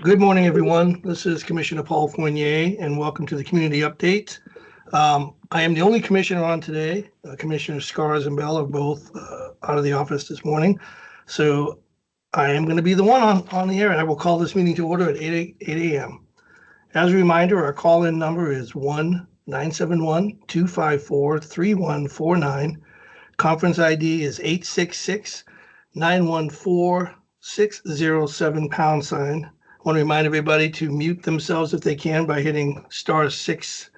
Good morning, everyone. This is Commissioner Paul Fournier, and welcome to the Community Update. I am the only commissioner on today. Commissioner Scars and Bell are both out of the office this morning. So I am going to be the one on the air, and I will call this meeting to order at 8 a.m. As a reminder, our call-in number is 1-971-254-3149. Conference ID is 866-914-607 #. I want to remind everybody to mute themselves if they can by hitting *6,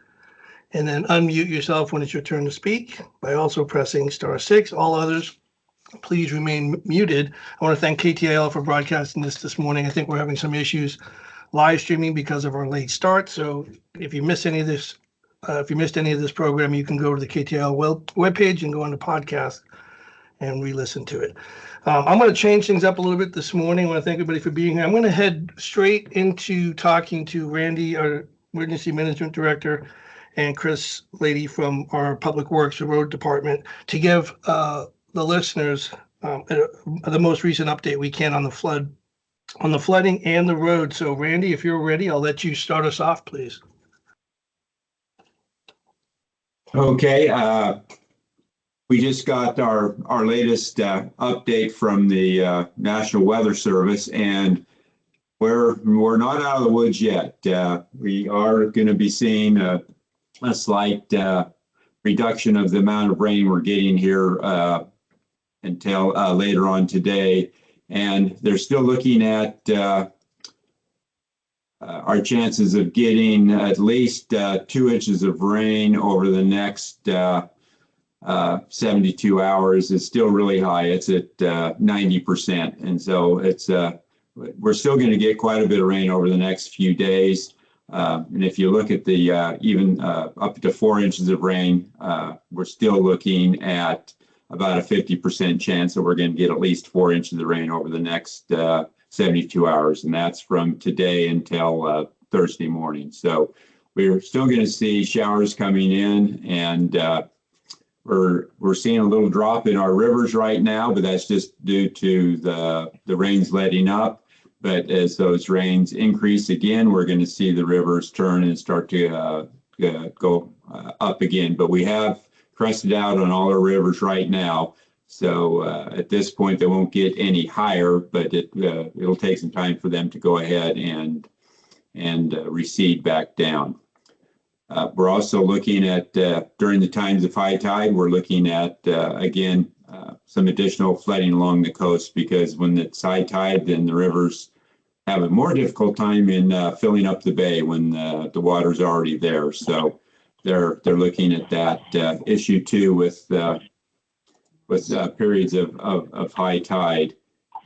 and then unmute yourself when it's your turn to speak by also pressing *6. All others, please remain muted. I want to thank KTIL for broadcasting this morning. I think we're having some issues live streaming because of our late start. So if you missed any of this, program, you can go to the KTIL webpage and go on the podcast and re-listen to it. I'm going to change things up a little bit this morning. I want to thank everybody for being here. I'm going to head straight into talking to Randy, our Emergency Management Director, and Chris Lady from our Public Works Road Department to give the listeners the most recent update we can on the flooding and the road. So Randy, if you're ready, I'll let you start us off, please. Okay. We just got our latest update from the National Weather Service, and we're not out of the woods yet. We are going to be seeing a slight reduction of the amount of rain we're getting here until later on today, and they're still looking at our chances of getting at least 2 inches of rain over the next 72 hours is still really high. It's at 90%. And so we're still going to get quite a bit of rain over the next few days. And if you look at the even up to 4 inches of rain, we're still looking at about a 50% chance that we're going to get at least 4 inches of rain over the next 72 hours. And that's from today until Thursday morning. So we're still going to see showers coming in, and we're seeing a little drop in our rivers right now, but that's just due to the rains letting up. But as those rains increase again, we're going to see the rivers turn and start to go up again. But we have crested out on all our rivers right now. So at this point, they won't get any higher, but it'll take some time for them to go ahead and recede back down. We're also looking at, during the times of high tide, we're looking at, again, some additional flooding along the coast, because when it's high tide, then the rivers have a more difficult time in filling up the bay when the water's already there. So they're looking at that issue too with periods of high tide.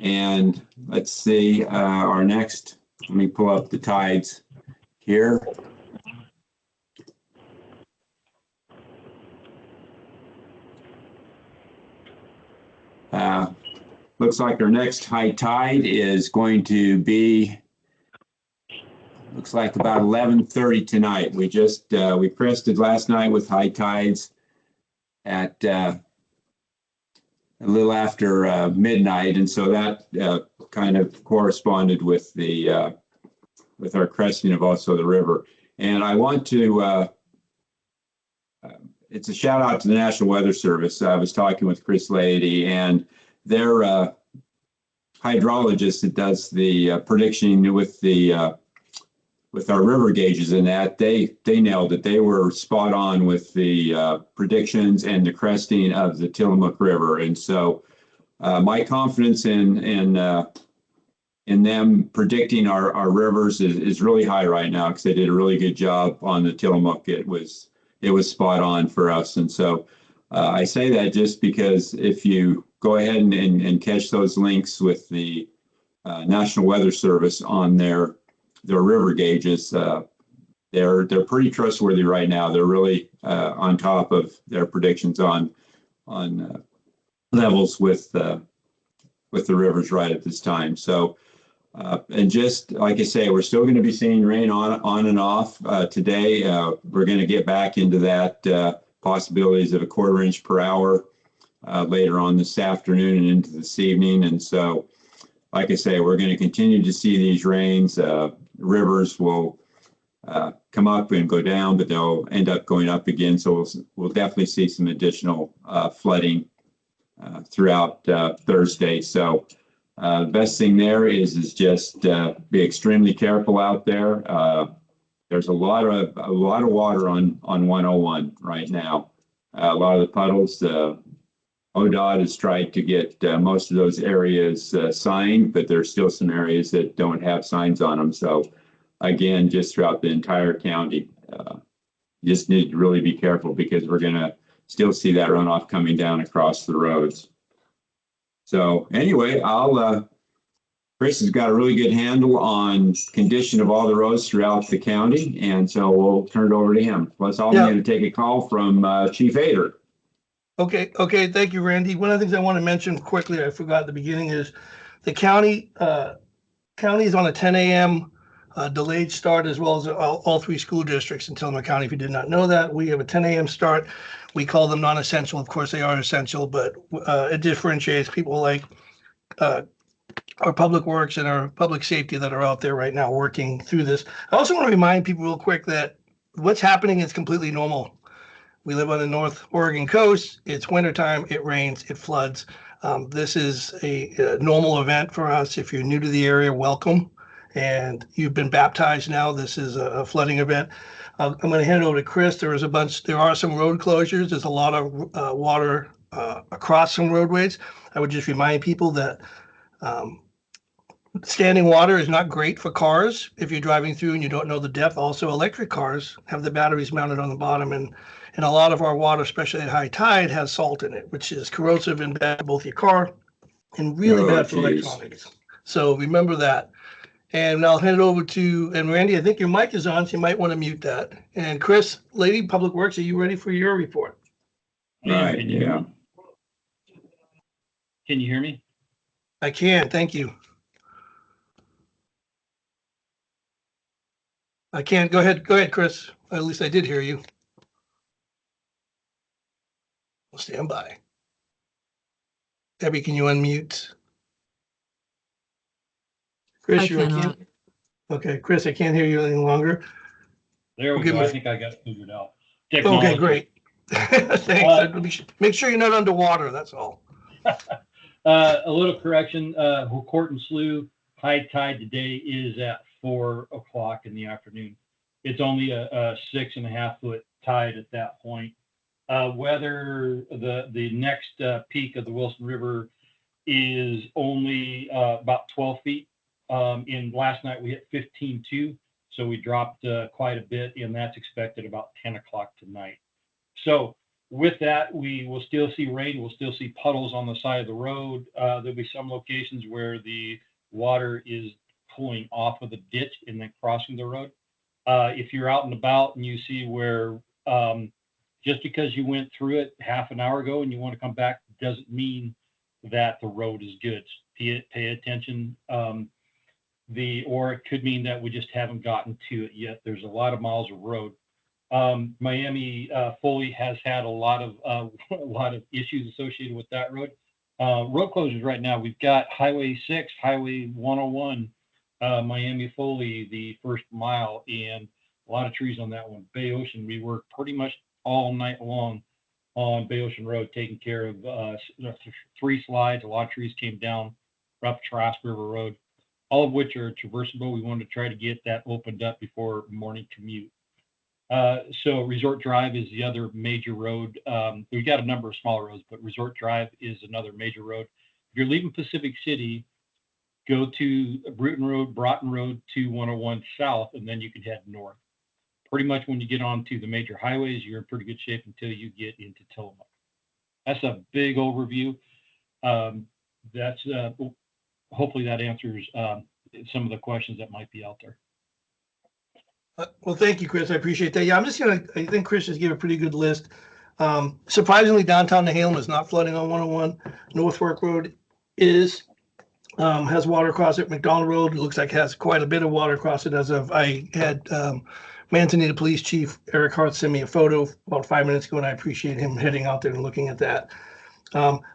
And let's see, our next, let me pull up the tides here. Looks like our next high tide is going to be, looks like about 11:30 tonight. We just we crested last night with high tides at a little after midnight, and so that kind of corresponded with the with our cresting of also the river. And I want to it's a shout out to the National Weather Service. I was talking with Chris Lady, and their hydrologist that does the prediction with our river gauges, and that they nailed it. They were spot on with the predictions and the cresting of the Tillamook River. And so my confidence in them predicting our rivers is really high right now, because they did a really good job on the Tillamook. It was spot on for us. And so I say that just because if you go ahead and catch those links with the National Weather Service on their river gauges, they're pretty trustworthy right now. They're really on top of their predictions on levels with the rivers right at this time. So and just like I say, we're still going to be seeing rain on and off today. We're going to get back into that possibilities of a 1/4 inch per hour later on this afternoon and into this evening. And so like I say, we're going to continue to see these rains. Rivers will come up and go down, but they'll end up going up again. So we'll definitely see some additional flooding throughout Thursday. So the best thing there is just be extremely careful out there. There's a lot of water on 101 right now. A lot of the puddles. ODOT has tried to get most of those areas signed, but there's still some areas that don't have signs on them. So again, just throughout the entire county, you just need to really be careful because we're going to still see that runoff coming down across the roads. So anyway, Chris has got a really good handle on condition of all the roads throughout the county, and so we'll turn it over to him. Plus, I'm going to take a call from Chief Ader. Okay. Thank you, Randy. One of the things I want to mention quickly, I forgot at the beginning, is the county is on a 10 a.m. Delayed start, as well as all 3 school districts in Tillamook County. If you did not know that, we have a 10 a.m. start. We call them non-essential. Of course, they are essential, but it differentiates people like our public works and our public safety that are out there right now working through this. I also want to remind people real quick that what's happening is completely normal. We live on the North Oregon coast. It's wintertime. It rains. It floods. This is a normal event for us. If you're new to the area, welcome. And you've been baptized now. This is a flooding event. I'm going to hand it over to Chris. There are some road closures. There's a lot of water across some roadways. I would just remind people that standing water is not great for cars if you're driving through and you don't know the depth. Also, electric cars have the batteries mounted on the bottom, and a lot of our water, especially at high tide, has salt in it, which is corrosive and bad for both your car and really bad for electronics. So remember that. And I'll hand it over to, and Randy, I think your mic is on, so you might want to mute that. And Chris, Lady, Public Works, are you ready for your report? Right, yeah. Can you hear me? I can, thank you. I can, go ahead, Chris. At least I did hear you. We'll stand by. Debbie, can you unmute? Chris, I you cannot. can't. Okay, Chris, I can't hear you any longer. There we Okay, go. Mr. I think I got it figured out. Okay, Technology. great. Thanks. Make sure you're not underwater, that's all. A little correction. Horton Slough high tide today is at 4 o'clock in the afternoon. It's only a 6.5 foot tide at that point. Whether the next peak of the Wilson River is only about 12 feet. In last night we hit 15.2, so we dropped quite a bit, and that's expected about 10 o'clock tonight. So with that, we will still see rain. We'll still see puddles on the side of the road. There'll be some locations where the water is pulling off of the ditch and then crossing the road. If you're out and about and you see where just because you went through it half an hour ago and you want to come back doesn't mean that the road is good. Pay attention. Or it could mean that we just haven't gotten to it yet. There's a lot of miles of road. Miami Foley has had a lot of issues associated with that road. Road closures right now. We've got Highway 6, Highway 101, Miami Foley, the first mile, and a lot of trees on that one. Bay Ocean, we worked pretty much all night long on Bay Ocean Road, taking care of 3 slides. A lot of trees came down up Trask River Road, all of which are traversable. We wanted to try to get that opened up before morning commute. So Resort Drive is the other major road. We got a number of smaller roads, but Resort Drive is another major road. If you're leaving Pacific City, go to Bruton Road, Broughton Road to 101 South, and then you can head north. Pretty much when you get onto the major highways, you're in pretty good shape until you get into Tillamook. That's a big overview. Hopefully that answers some of the questions that might be out there. Well, thank you, Chris. I appreciate that. Yeah, I think Chris just gave a pretty good list. Surprisingly, downtown Nehalem is not flooding on 101. North Fork Road has water across it. McDonald Road, it looks like has quite a bit of water across it. I had Manzanita Police Chief Eric Hart send me a photo about 5 minutes ago, and I appreciate him heading out there and looking at that.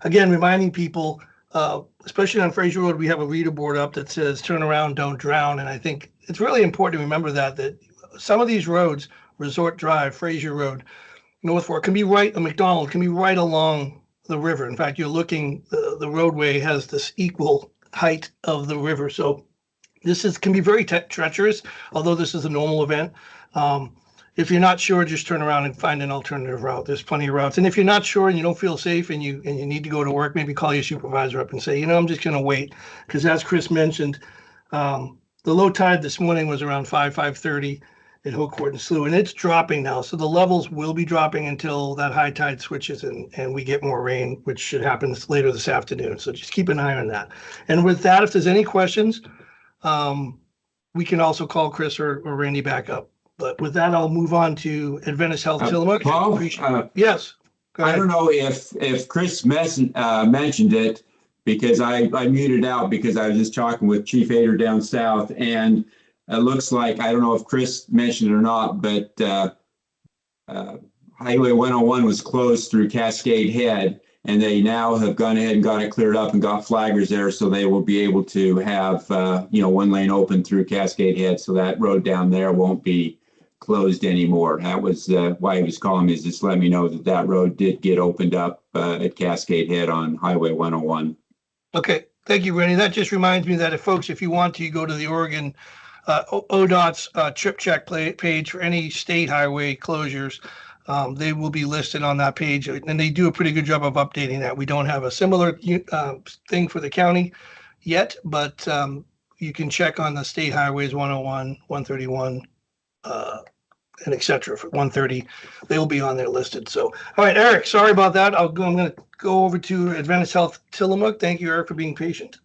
Again, reminding people, especially on Fraser Road, we have a reader board up that says "Turn around, don't drown," and I think it's really important to remember that some of these roads, Resort Drive, Fraser Road, North Fork, can be right. A McDonald can be right along the river. In fact, you're looking, the roadway has this equal height of the river, so can be very treacherous. Although this is a normal event. If you're not sure, just turn around and find an alternative route. There's plenty of routes. And if you're not sure and you don't feel safe and you need to go to work, maybe call your supervisor up and say, I'm just going to wait. Because as Chris mentioned, the low tide this morning was around 5:30 at Hoocourt and Slough, and it's dropping now. So the levels will be dropping until that high tide switches and we get more rain, which should happen later this afternoon. So just keep an eye on that. And with that, if there's any questions, we can also call Chris or Randy back up. But with that, I'll move on to Adventist Health Tillamook. Paul, yes. Go ahead. I don't know if Chris mentioned it, because I muted out because I was just talking with Chief Ader down south, and it looks like, I don't know if Chris mentioned it or not, but Highway 101 was closed through Cascade Head, and they now have gone ahead and got it cleared up and got flaggers there, so they will be able to have one lane open through Cascade Head, so that road down there won't be closed anymore. That was why he was calling me, is just let me know that road did get opened up at Cascade Head on Highway 101. Okay, thank you, Randy. That just reminds me that if you want to, you go to the Oregon ODOT's trip check page for any state highway closures. They will be listed on that page, and they do a pretty good job of updating that. We don't have a similar thing for the county yet, but you can check on the state highways 101, 131, and et cetera. For 130, they will be on there listed. So, all right, Eric, sorry about that. I'm going to go over to Adventist Health Tillamook. Thank you, Eric, for being patient.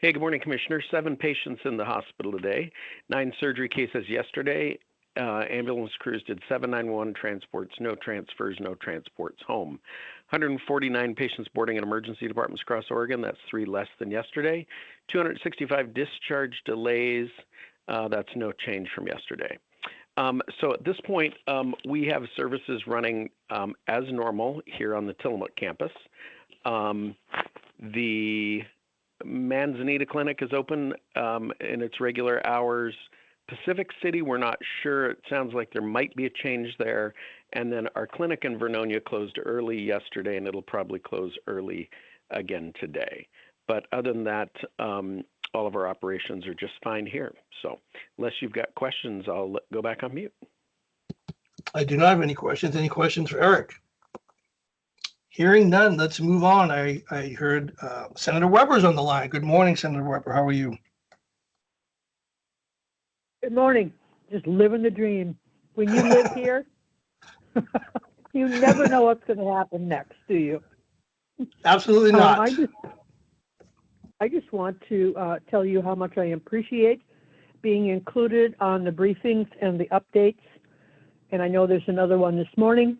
Hey, good morning, Commissioner. 7 patients in the hospital today, 9 surgery cases yesterday. Ambulance crews did 791 transports, no transfers, no transports home. 149 patients boarding in emergency departments across Oregon. That's 3 less than yesterday. 265 discharge delays. That's no change from yesterday. So at this point, we have services running as normal here on the Tillamook campus. The Manzanita Clinic is open in its regular hours. Pacific City, we're not sure. It sounds like there might be a change there. And then our clinic in Vernonia closed early yesterday, and it'll probably close early again today. But other than that, all of our operations are just fine here. So unless you've got questions, I'll go back on mute. I do not have any questions. Any questions for Eric? Hearing none, let's move on. I heard Senator Weber's on the line. Good morning, Senator Weber. How are you? Good morning. Just living the dream. When you live here, you never know what's going to happen next, do you? Absolutely not. I just want to tell you how much I appreciate being included on the briefings and the updates. And I know there's another one this morning.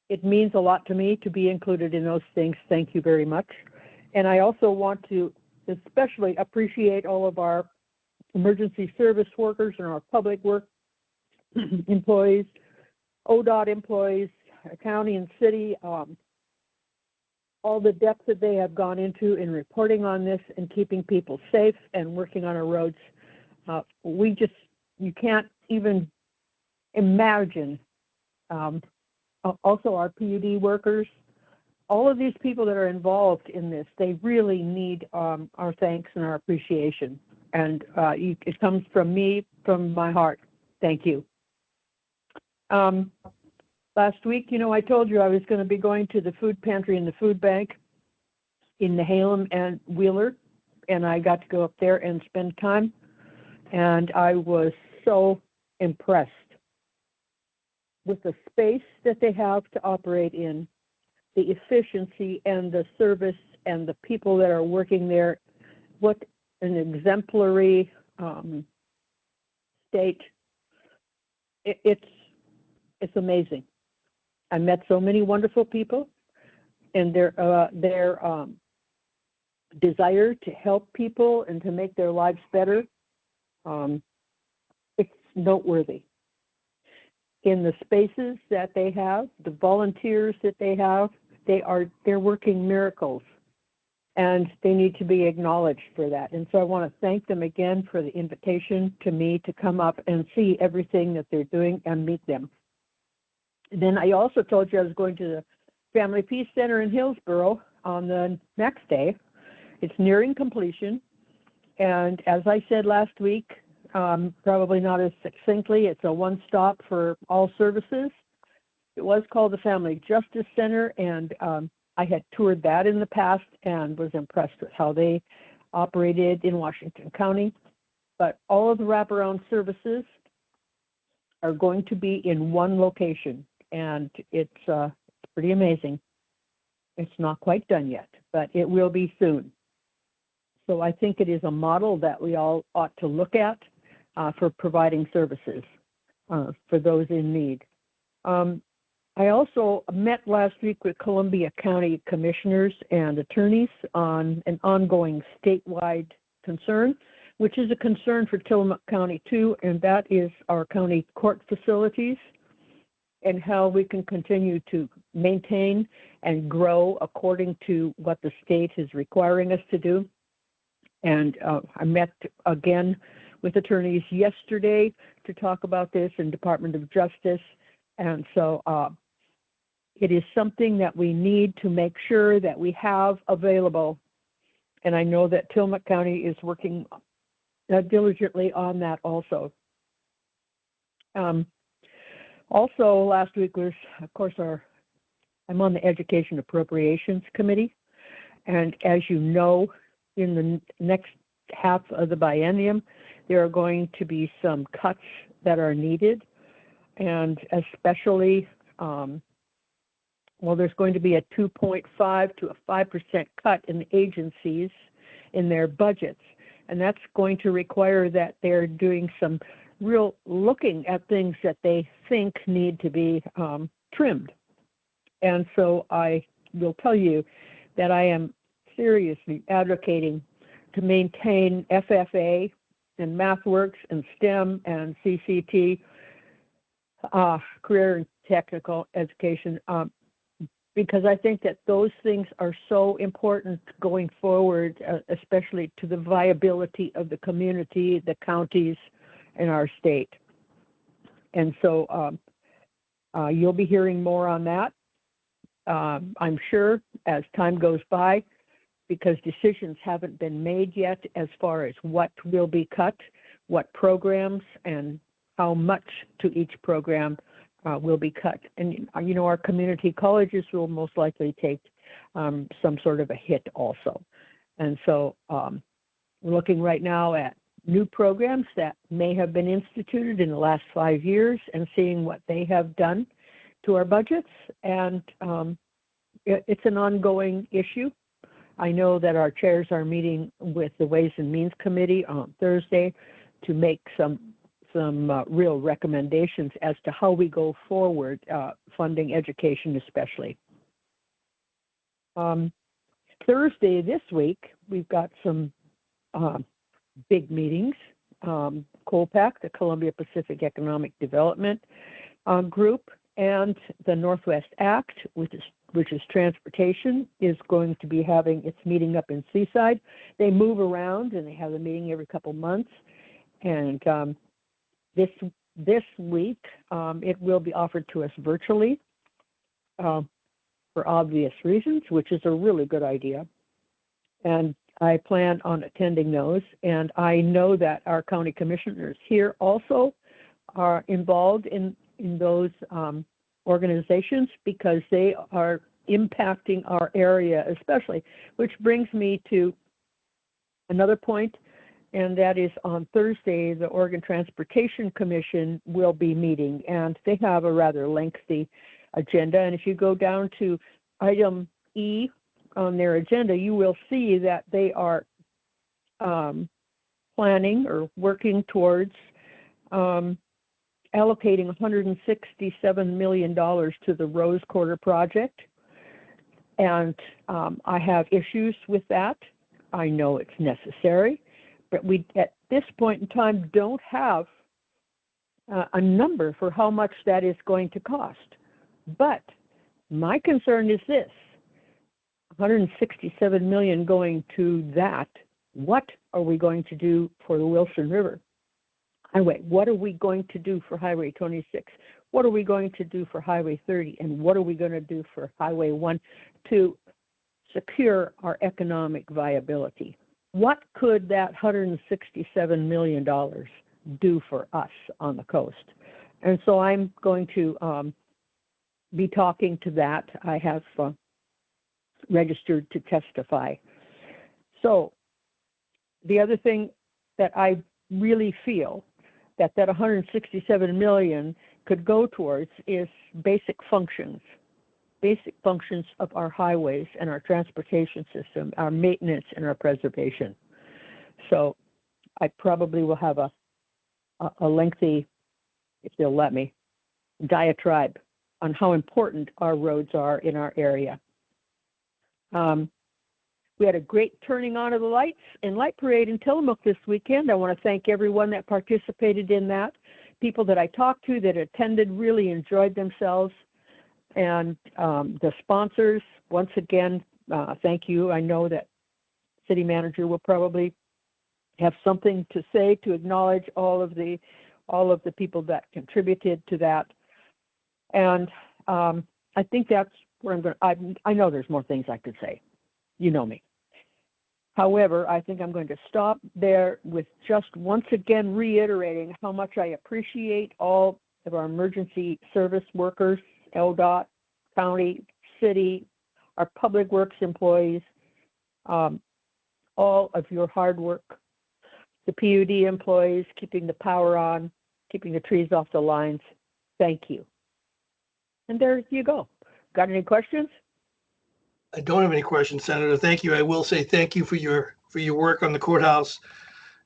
It means a lot to me to be included in those things. Thank you very much. And I also want to especially appreciate all of our emergency service workers and our public work employees, ODOT employees, county and city, all the depth that they have gone into in reporting on this and keeping people safe and working on our roads. You can't even imagine. Also our PUD workers, all of these people that are involved in this, they really need our thanks and our appreciation. And it comes from me, from my heart. Thank you. Last week, I told you I was going to be going to the food pantry and the food bank in Nehalem and Wheeler, and I got to go up there and spend time, and I was so impressed with the space that they have to operate in, the efficiency and the service and the people that are working there. What an exemplary state. It's amazing. I met so many wonderful people, and their desire to help people and to make their lives better. It's noteworthy. In the spaces that they have, the volunteers that they have they're working miracles, and they need to be acknowledged for that. And so I want to thank them again for the invitation to me to come up and see everything that they're doing and meet them. Then I also told you I was going to the Family Peace Center in Hillsborough on the next day. It's nearing completion. And as I said last week, probably not as succinctly, it's a one-stop for all services. It was called the Family Justice Center, and I had toured that in the past and was impressed with how they operated in Washington County. But all of the wraparound services are going to be in one location, and it's pretty amazing. It's not quite done yet, but it will be soon. So I think it is a model that we all ought to look at for providing services for those in need. I also met last week with Columbia County commissioners and attorneys on an ongoing statewide concern, which is a concern for Tillamook County too, and that is our county court facilities and how we can continue to maintain and grow according to what the state is requiring us to do. And I met again with attorneys yesterday to talk about this in Department of Justice. And so it is something that we need to make sure that we have available. And I know that Tillamook County is working diligently on that also. Also, last week was, of course, I'm on the Education Appropriations Committee. And as you know, in the next half of the biennium, there are going to be some cuts that are needed. And especially, there's going to be a 2.5 to a 5% cut in the agencies in their budgets. And that's going to require that they're doing some real looking at things that they think need to be trimmed. And so I will tell you that I am seriously advocating to maintain FFA and MathWorks and STEM and CCT, career and technical education, because I think that those things are so important going forward, especially to the viability of the community, the counties, and our state. And so you'll be hearing more on that, I'm sure, as time goes by, because decisions haven't been made yet as far as what will be cut, what programs, and how much to each program will be cut. And, our community colleges will most likely take some sort of a hit also. And so we're looking right now at new programs that may have been instituted in the last 5 years and seeing what they have done to our budgets. And it's an ongoing issue. I know that our chairs are meeting with the Ways and Means Committee on Thursday to make some real recommendations as to how we go forward, funding education especially. Thursday this week, we've got some big meetings. COPAC, the Columbia Pacific Economic Development Group, and the Northwest Act, which is transportation, is going to be having its meeting up in Seaside. They move around and they have a meeting every couple months. And this week, it will be offered to us virtually for obvious reasons, which is a really good idea. And I plan on attending those. And I know that our county commissioners here also are involved in those organizations because they are impacting our area especially, which brings me to another point, and that is on Thursday, the Oregon Transportation Commission will be meeting, and they have a rather lengthy agenda. And if you go down to item E on their agenda, you will see that they are planning or working towards allocating $167 million to the Rose Quarter project. And I have issues with that. I know it's necessary, but we, at this point in time, don't have a number for how much that is going to cost. But my concern is this: $167 million going to that, what are we going to do for the Wilson River Highway? What are we going to do for Highway 26? What are we going to do for Highway 30? And what are we going to do for Highway 1 to secure our economic viability? What could that $167 million do for us on the coast? And so I'm going to be talking to that. I have registered to testify. So the other thing that I really feel that 167 million could go towards is basic functions of our highways and our transportation system, our maintenance and our preservation. So I probably will have a lengthy, if they'll let me, diatribe on how important our roads are in our area. We had a great turning on of the lights and light parade in Tillamook this weekend. I want to thank everyone that participated in that. People that I talked to that attended really enjoyed themselves. And the sponsors, once again, thank you. I know that city manager will probably have something to say to acknowledge all of the people that contributed to that. And I think that's where I'm going. I know there's more things I could say. You know me. However, I think I'm going to stop there with just once again reiterating how much I appreciate all of our emergency service workers, LDOT, county, city, our public works employees, all of your hard work, the PUD employees, keeping the power on, keeping the trees off the lines. Thank you. And there you go. Got any questions? I don't have any questions, Senator. Thank you. I will say thank you for your work on the courthouse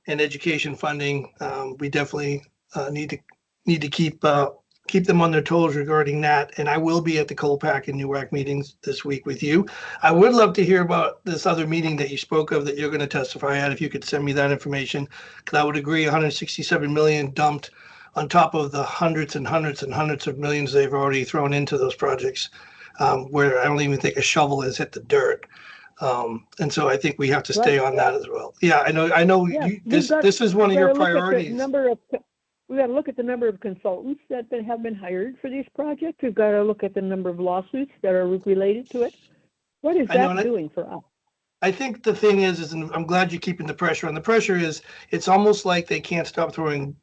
and education funding. We definitely need to keep them on their toes regarding that. And I will be at the Colpack and NUAC meetings this week with you. I would love to hear about this other meeting that you spoke of that you're going to testify at. If you could send me that information, because I would agree 167 million dumped on top of the hundreds and hundreds and hundreds of millions they've already thrown into those projects. Where I don't even think a shovel has hit the dirt. And so I think we have to stay on that as well. Yeah, I know. Yeah, this is one of your priorities. We've got to look at the number of consultants that have been hired for these projects. We've got to look at the number of lawsuits that are related to it. What is that doing for us? I think the thing is, and I'm glad you're keeping the pressure on. The pressure is, it's almost like they can't stop throwing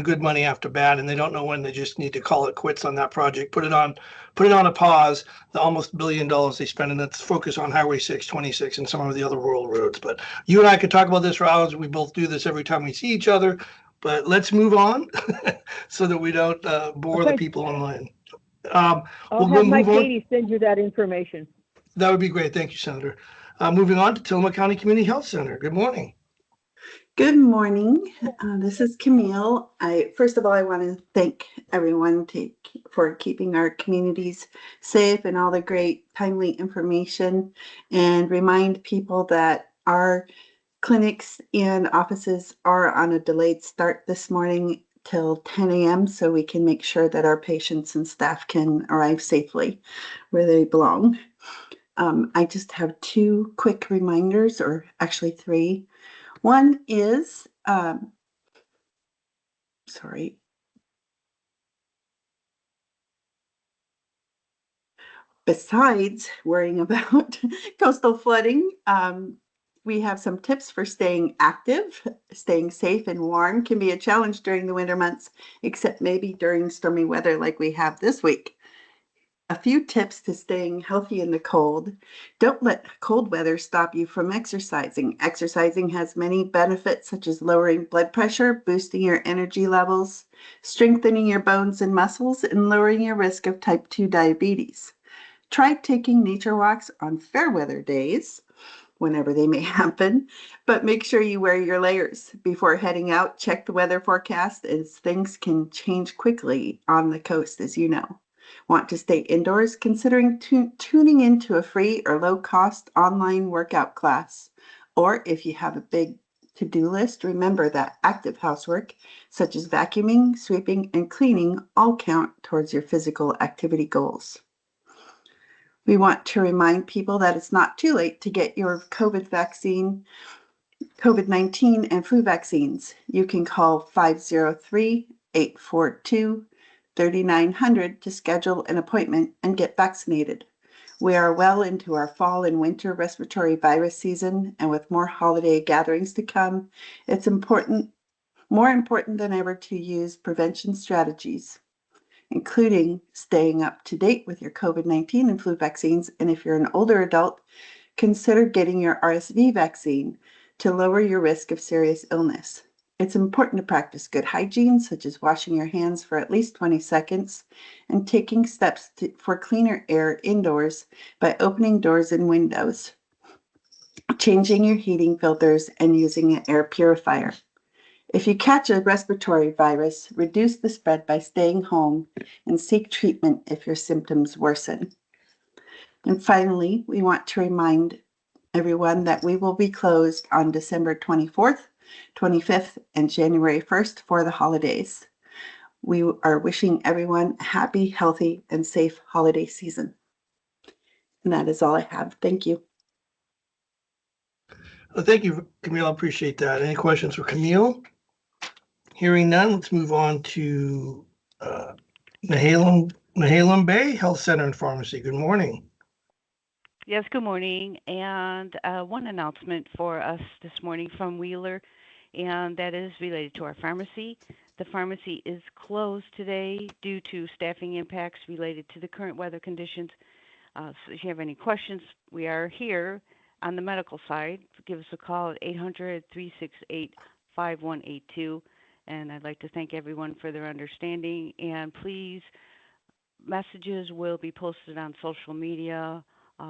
good money after bad, and they don't know when. They just need to call it quits on that project, put it on a pause, the almost $1 billion they spend, and let's focus on Highway 626 and some of the other rural roads. But you and I could talk about this for hours. We both do this every time we see each other, but let's move on so that we don't bore the people online. I'll have Mike Katie send you that information. That would be great. Thank you, Senator. Moving on to Tillamook County Community Health Center. Good morning. Good morning. This is Camille. First of all, I want to thank everyone for keeping our communities safe and all the great timely information, and remind people that our clinics and offices are on a delayed start this morning till 10 a.m. so we can make sure that our patients and staff can arrive safely where they belong. I just have two quick reminders, or actually three. One is, besides worrying about coastal flooding, we have some tips for staying active. Staying safe and warm can be a challenge during the winter months, except maybe during stormy weather like we have this week. A few tips to staying healthy in the cold. Don't let cold weather stop you from exercising. Exercising has many benefits, such as lowering blood pressure, boosting your energy levels, strengthening your bones and muscles, and lowering your risk of type 2 diabetes. Try taking nature walks on fair weather days, whenever they may happen, but make sure you wear your layers. Before heading out, check the weather forecast, as things can change quickly on the coast, as you know. Want to stay indoors? Considering tuning into a free or low-cost online workout class. Or if you have a big to-do list, remember that active housework, such as vacuuming, sweeping, and cleaning, all count towards your physical activity goals. We want to remind people that it's not too late to get your COVID vaccine, COVID-19 and flu vaccines. You can call 503-842-3900 to schedule an appointment and get vaccinated. We are well into our fall and winter respiratory virus season, and with more holiday gatherings to come, it's more important than ever to use prevention strategies, including staying up to date with your COVID-19 and flu vaccines. And if you're an older adult, consider getting your RSV vaccine to lower your risk of serious illness. It's important to practice good hygiene, such as washing your hands for at least 20 seconds and taking steps for cleaner air indoors by opening doors and windows, changing your heating filters, and using an air purifier. If you catch a respiratory virus, reduce the spread by staying home and seek treatment if your symptoms worsen. And finally, we want to remind everyone that we will be closed on December 24th, 25th, and January 1st for the holidays. We are wishing everyone a happy, healthy, and safe holiday season. And that is all I have. Thank you. Well, thank you, Camille. I appreciate that. Any questions for Camille? Hearing none, let's move on to Nehalem Bay Health Center and Pharmacy. Good morning. Yes, good morning. And one announcement for us this morning from Wheeler, and that is related to our pharmacy. The pharmacy is closed today due to staffing impacts related to the current weather conditions. So if you have any questions, we are here on the medical side. Give us a call at 800-368-5182. And I'd like to thank everyone for their understanding. And please, messages will be posted on social media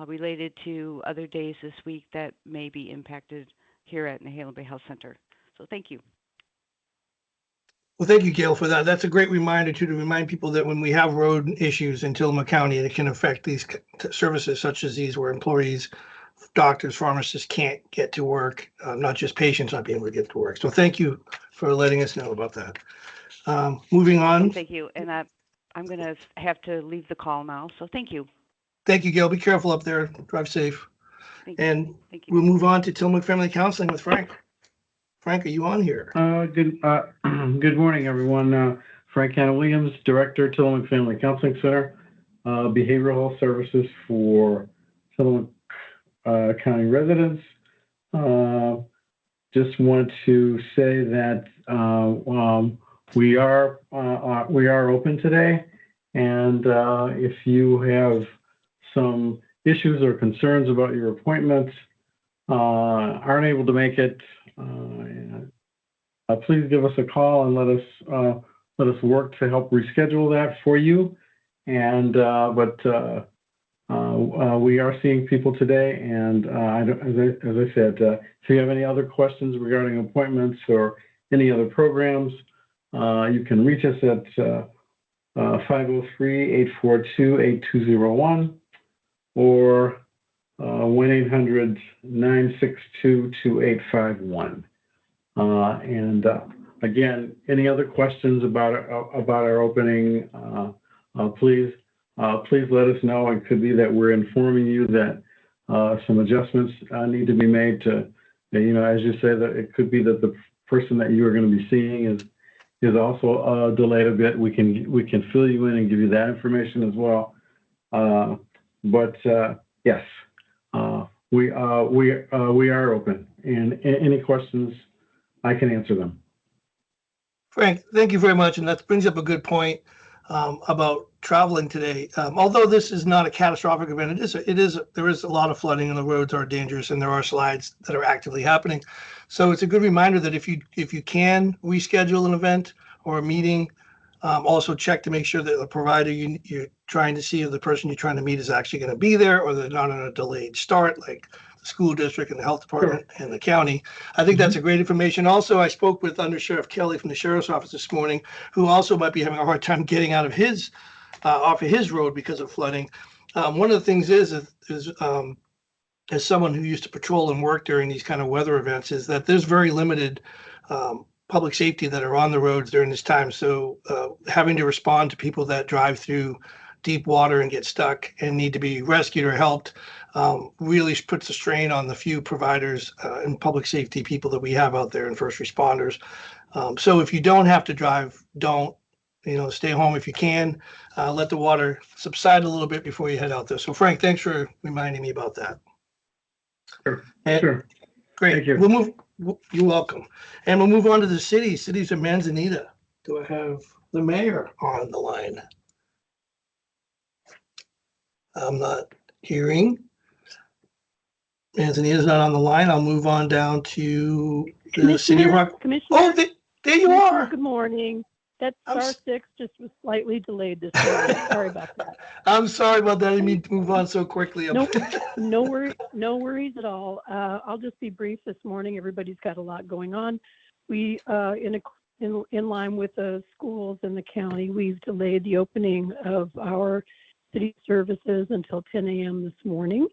related to other days this week that may be impacted here at Nehalem Bay Health Center. So thank you. Well, thank you, Gail, for that. That's a great reminder, too, to remind people that when we have road issues in Tillamook County, it can affect these services such as these where employees, doctors, pharmacists can't get to work, not just patients not being able to get to work. So thank you for letting us know about that. Moving on. Thank you. And I'm going to have to leave the call now. So thank you. Thank you, Gail. Be careful up there. Drive safe. Thank And you. we'll move on to Tillamook Family Counseling with Frank. Frank, are you on here? Good morning, everyone. Frank Hanna Williams, Director, Tillamook Family Counseling Center, Behavioral Health Services for Tillamook County residents. Just want to say that we are open today, and if you have some issues or concerns about your appointments, aren't able to make it, please give us a call and let us work to help reschedule that for you. And we are seeing people today, and as I said, if you have any other questions regarding appointments or any other programs, you can reach us at 503-842-8201 or 1-800-962-2851. And again, any other questions about our opening, please let us know. It could be that we're informing you that some adjustments need to be made to, as you say, that it could be that the person that you are going to be seeing is also delayed a bit. We can fill you in and give you that information as well. But yes, we are open, and any questions, I can answer them. Frank, thank you very much. And that brings up a good point about traveling today. Although this is not a catastrophic event, there is a lot of flooding and the roads are dangerous and there are slides that are actively happening. So it's a good reminder that if you can reschedule an event or a meeting, also check to make sure that the provider you're trying to see or the person you're trying to meet is actually going to be there, or they're not on a delayed start, like the school district and the health department and the county. I think that's a great information. Also, I spoke with Under Sheriff Kelly from the Sheriff's Office this morning, who also might be having a hard time getting out of his off of his road because of flooding. One of the things is as someone who used to patrol and work during these kind of weather events, is that there's very limited public safety that are on the roads during this time. So having to respond to people that drive through deep water and get stuck and need to be rescued or helped, really puts a strain on the few providers and public safety people that we have out there and first responders. So if you don't have to drive, don't, stay home if you can. Let the water subside a little bit before you head out there. So Frank, thanks for reminding me about that. Sure. And, Sure. Great. Thank you. You're welcome. And we'll move on to the cities of Manzanita. Do I have the mayor on the line? I'm not hearing. Manzanita's not on the line. I'll move on down to the city of Rock. Commissioner, Oh, there you are. good morning. That I'm star 6 just was slightly delayed this morning. Sorry about that. I'm sorry about that. I didn't mean to move on so quickly. No worries at all. I'll just be brief this morning. Everybody's got a lot going on. We, in line with the schools in the county, we've delayed the opening of our city services until 10 a.m. this morning.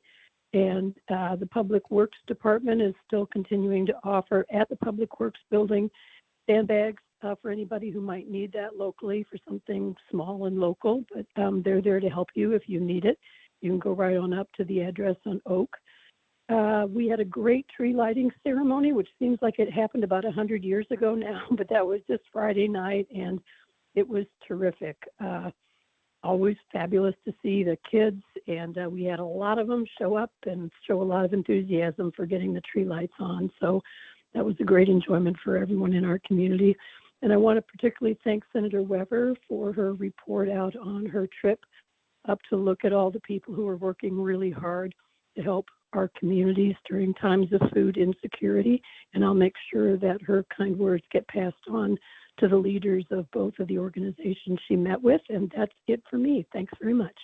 And the Public Works Department is still continuing to offer at the Public Works building sandbags for anybody who might need that locally for something small and local. But they're there to help you if you need it. You can go right on up to the address on Oak. We had a great tree lighting ceremony, which seems like it happened about 100 years ago now, but that was just Friday night, and it was terrific. Always fabulous to see the kids, and we had a lot of them show up and show a lot of enthusiasm for getting the tree lights on. So that was a great enjoyment for everyone in our community. And I want to particularly thank Senator Weber for her report out on her trip up to look at all the people who are working really hard to help our communities during times of food insecurity. And I'll make sure that her kind words get passed on to the leaders of both of the organizations she met with. And that's it for me. Thanks very much.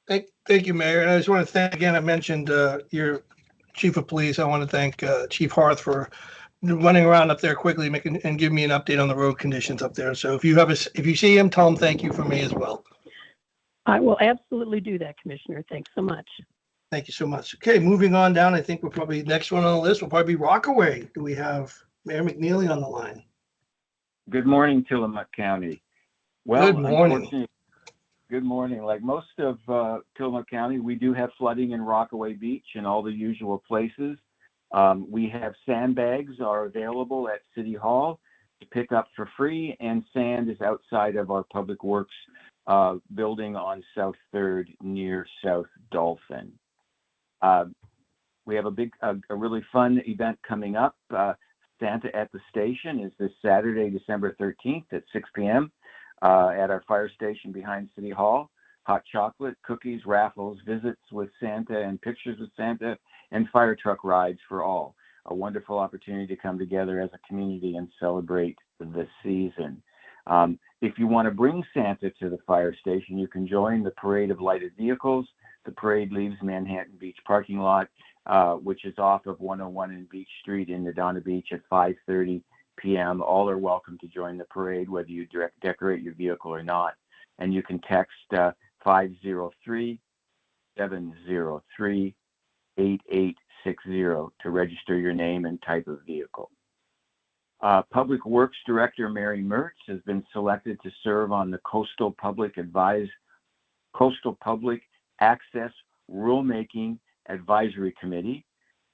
Thank you, Mayor. And I just want to thank again, I mentioned your chief of police. I want to thank Chief Harth for running around up there quickly and giving me an update on the road conditions up there. So if you see him, tell him thank you from me as well. I will absolutely do that, Commissioner. Thanks so much. Thank you so much. Okay, moving on down. I think we're probably next one on the list will probably be Rockaway. Do we have Mayor McNeely on the line? Good morning, Tillamook County. Well, Good morning. Good morning. Like most of Tillamook County, we do have flooding in Rockaway Beach and all the usual places. We have sandbags are available at City Hall to pick up for free, and sand is outside of our Public Works building on South 3rd near South Dolphin. We have a really fun event coming up. Santa at the Station is this Saturday, December 13th at 6 p.m. At our fire station behind City Hall. Hot chocolate, cookies, raffles, visits with Santa and pictures with Santa, and fire truck rides for all. A wonderful opportunity to come together as a community and celebrate the season. If you want to bring Santa to the fire station, you can join the Parade of Lighted Vehicles. The parade leaves Manhattan Beach parking lot, which is off of 101 and Beach Street in Nadona Beach at 5:30 p.m. All are welcome to join the parade, whether you decorate your vehicle or not. And you can text 503-703-8860 to register your name and type of vehicle. Public Works Director Mary Mertz has been selected to serve on the Coastal Public Access Rulemaking Advisory Committee,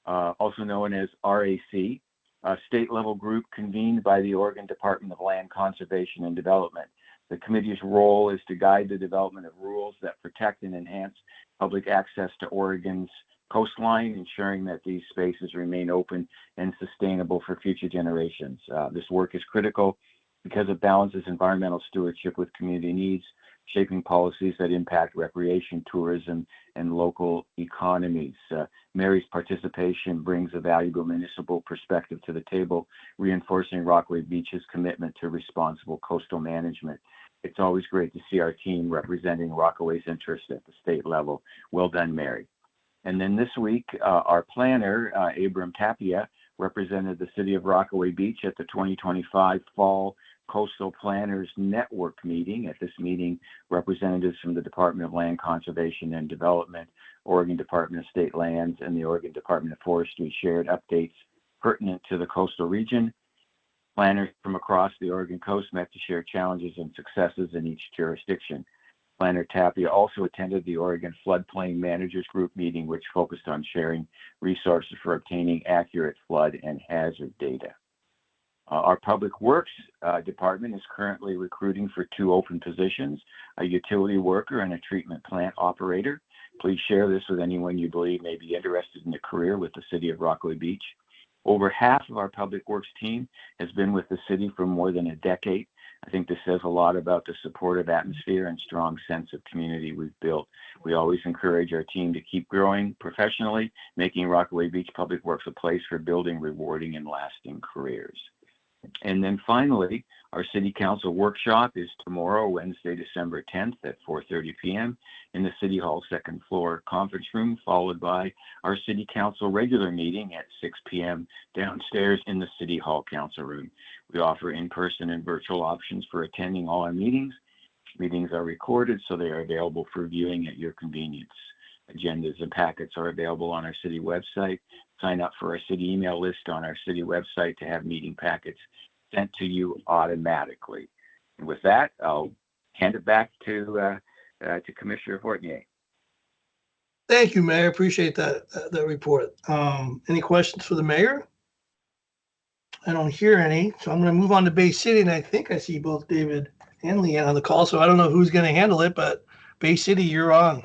also known as RAC, a state-level group convened by the Oregon Department of Land Conservation and Development. The committee's role is to guide the development of rules that protect and enhance public access to Oregon's coastline, ensuring that these spaces remain open and sustainable for future generations. This work is critical because it balances environmental stewardship with community needs, shaping policies that impact recreation, tourism, and local economies. Mary's participation brings a valuable municipal perspective to the table, reinforcing Rockaway Beach's commitment to responsible coastal management. It's always great to see our team representing Rockaway's interest at the state level. Well done, Mary. And then this week, our planner, Abram Tapia, represented the city of Rockaway Beach at the 2025 Fall Coastal Planners Network meeting. At this meeting, representatives from the Department of Land Conservation and Development, Oregon Department of State Lands, and the Oregon Department of Forestry shared updates pertinent to the coastal region. Planners from across the Oregon coast met to share challenges and successes in each jurisdiction. Planner Tapia also attended the Oregon Floodplain Managers Group meeting, which focused on sharing resources for obtaining accurate flood and hazard data. Our Public Works Department is currently recruiting for 2 open positions, a utility worker and a treatment plant operator. Please share this with anyone you believe may be interested in a career with the City of Rockaway Beach. Over half of our Public Works team has been with the city for more than a decade. I think this says a lot about the supportive atmosphere and strong sense of community we've built. We always encourage our team to keep growing professionally, making Rockaway Beach Public Works a place for building rewarding and lasting careers. And then finally, our City Council workshop is tomorrow, Wednesday, December 10th at 4:30 p.m. in the City Hall second floor conference room, followed by our City Council regular meeting at 6 p.m. downstairs in the City Hall Council room. We offer in-person and virtual options for attending all our meetings. Meetings are recorded, so they are available for viewing at your convenience. Agendas and packets are available on our city website. Sign up for our city email list on our city website to have meeting packets sent to you automatically. And with that, I'll hand it back to Commissioner Fortnier. Thank you, Mayor. Appreciate that report. Any questions for the mayor? I don't hear any, so I'm going to move on to Bay City, and I think I see both David and Leanne on the call, so I don't know who's going to handle it, but Bay City, you're on.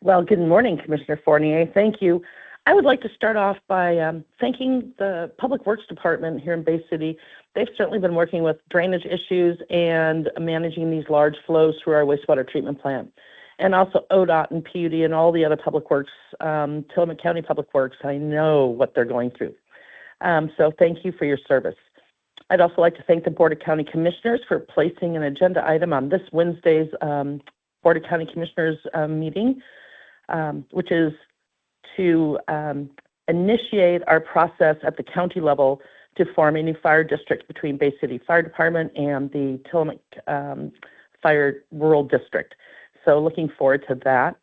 Well, good morning, Commissioner Fournier. Thank you. I would like to start off by thanking the Public Works Department here in Bay City. They've certainly been working with drainage issues and managing these large flows through our wastewater treatment plant. And also ODOT and PUD and all the other public works, Tillamook County Public Works. I know what they're going through. So thank you for your service. I'd also like to thank the Board of County Commissioners for placing an agenda item on this Wednesday's Board of County Commissioners meeting, which is to initiate our process at the county level to form a new fire district between Bay City Fire Department and the Tillamook Fire Rural District. So looking forward to that.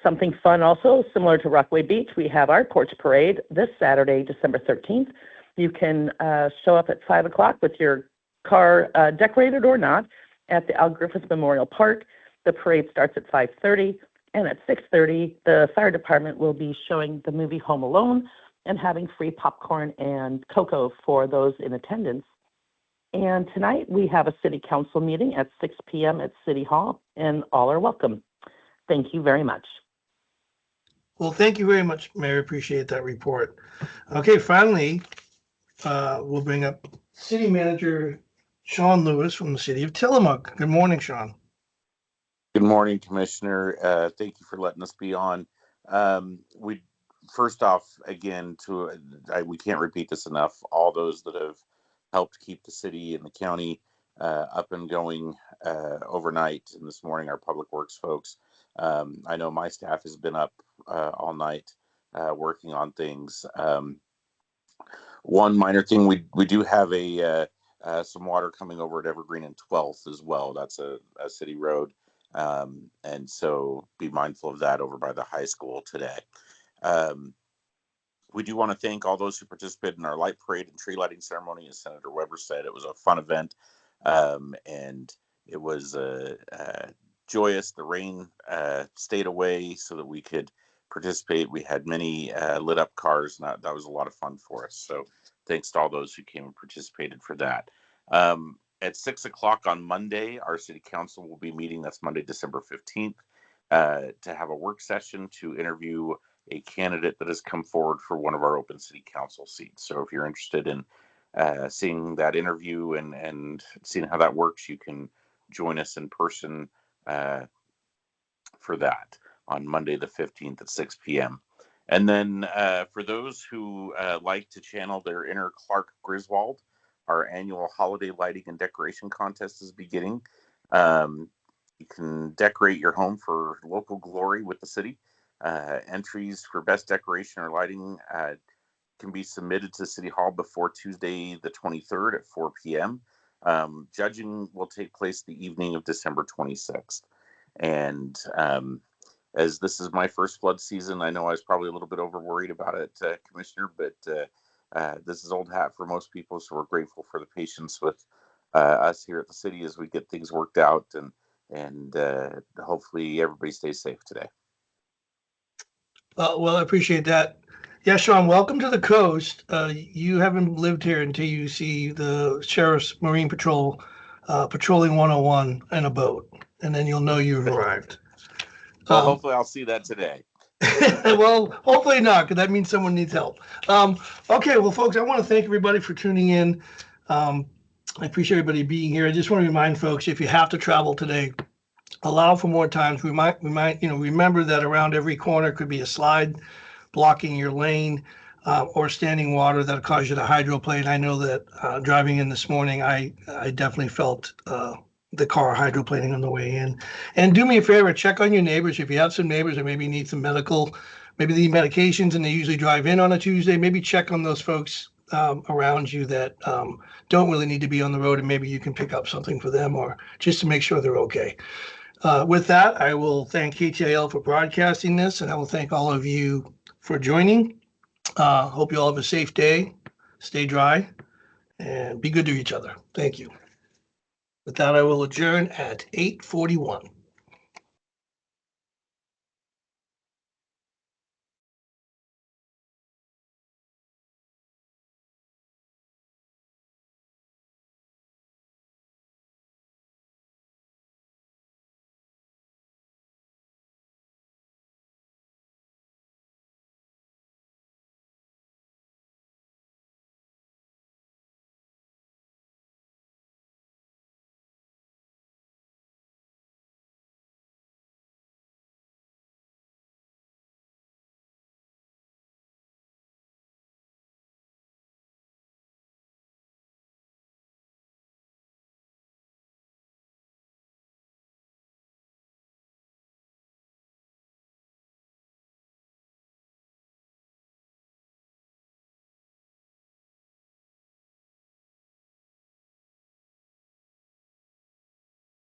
Something fun also, similar to Rockaway Beach, we have our porch parade this Saturday, December 13th. You can show up at 5 o'clock with your car decorated or not at the Al Griffith Memorial Park. The parade starts at 5:30, and at 6:30, the fire department will be showing the movie Home Alone and having free popcorn and cocoa for those in attendance. And tonight we have a city council meeting at 6 p.m. at City Hall, and all are welcome. Thank you very much. Well, thank you very much, Mayor. Appreciate that report. Okay, finally, we'll bring up City Manager Sean Lewis from the City of Tillamook. Good morning, Sean. Good morning, Commissioner. Thank you for letting us be on. We first off, again, we can't repeat this enough. All those that have helped keep the city and the county up and going overnight, and this morning, our Public Works folks. I know my staff has been up all night working on things. One minor thing, we do have some water coming over at Evergreen and 12th as well. That's a city road. And so be mindful of that over by the high school today. We do want to thank all those who participated in our light parade and tree lighting ceremony. As Senator Weber said, it was a fun event, and it was joyous. The rain stayed away so that we could participate. We had many lit up cars, and that was a lot of fun for us. So thanks to all those who came and participated for that. At 6 o'clock on Monday, our city council will be meeting. That's Monday, December 15th, to have a work session to interview a candidate that has come forward for one of our open city council seats. So if you're interested in seeing that interview and seeing how that works, you can join us in person for that on Monday the 15th at 6 p.m. And then for those who like to channel their inner Clark Griswold, our annual holiday lighting and decoration contest is beginning. You can decorate your home for local glory with the city. Entries for best decoration or lighting can be submitted to City Hall before Tuesday the 23rd at 4 p.m. Judging will take place the evening of December 26th. And as this is my first flood season, I know I was probably a little bit over worried about it, Commissioner, but this is old hat for most people, so we're grateful for the patience with us here at the city as we get things worked out, and hopefully everybody stays safe today. Well, I appreciate that. Yeah, Sean, welcome to the coast. You haven't lived here until you see the Sheriff's Marine Patrol patrolling 101 in a boat, and then you'll know you've arrived. Well, hopefully I'll see that today. Well, hopefully not, because that means someone needs help. Okay, well, folks, I want to thank everybody for tuning in. I appreciate everybody being here. I just want to remind folks, if you have to travel today, allow for more times. We might, remember that around every corner could be a slide blocking your lane, or standing water that'll cause you to hydroplane. I know that driving in this morning, I definitely felt the car hydroplaning on the way in. And do me a favor, check on your neighbors. If you have some neighbors that maybe need some maybe they need medications and they usually drive in on a Tuesday, maybe check on those folks around you that don't really need to be on the road, and maybe you can pick up something for them, or just to make sure they're okay. With that, I will thank KTIL for broadcasting this, and I will thank all of you for joining. Hope you all have a safe day. Stay dry and be good to each other. Thank you. With that, I will adjourn at 8:41.